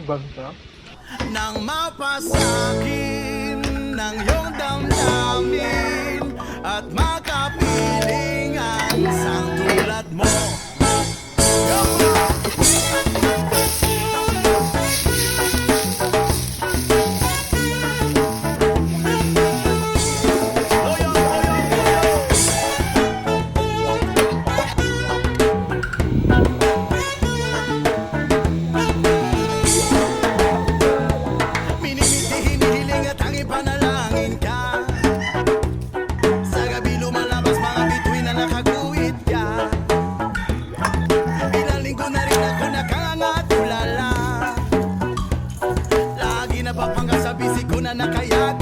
Bangka? Nang mapasakin ng iyong damdamin at makapiling ang isang tulad mo.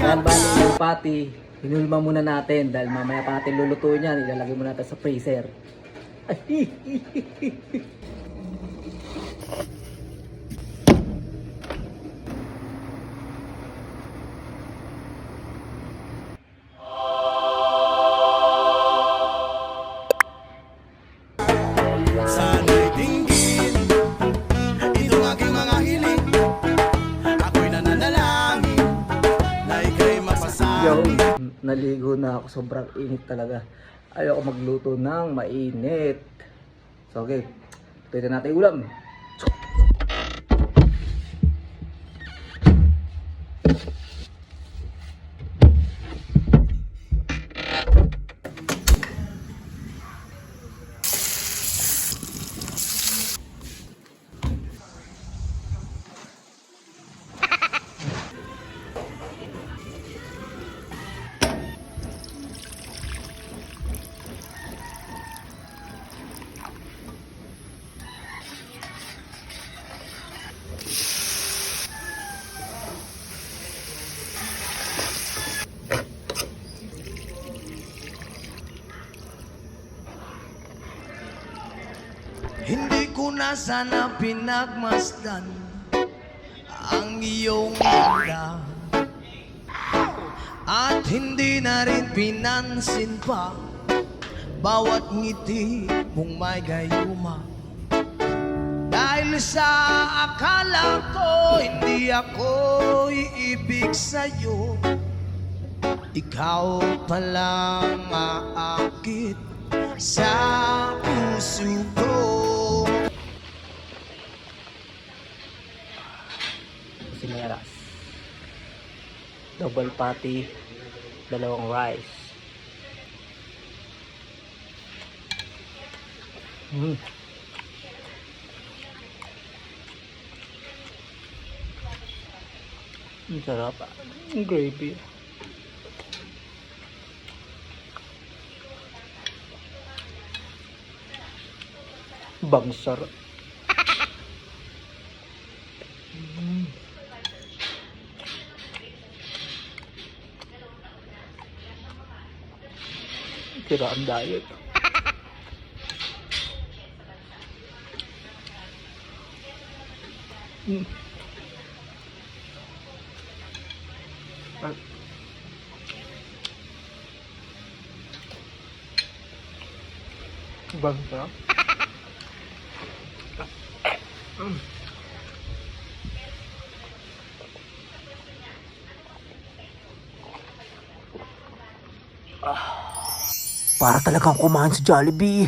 Yan ba yung pati, hinulma muna natin dahil mamaya pa natin lulutuin yan, ilalagay muna natin sa freezer. Sana'y dinggin itong aking mga hiling. Ako'y nananalangin na ika'y Yo, mapasakin. naligo na ako, sobrang init talaga. Ayoko magluto ng mainit. So okay, ito natin yung ulam. Hindi ko na sana pinagmasdan ang iyong ganda, at hindi na rin pinansin pa bawat ngiti mong may gayuma. Dahil sa akala ko hindi ako iibig sa'yo, ikaw palang aakit sa puso ko. Sineras, double patty, dalawang rice. Ang sarap, ang gravy. Bang sarap. Tira ang diet. Bangka? Para talagang kumain sa Jollibee.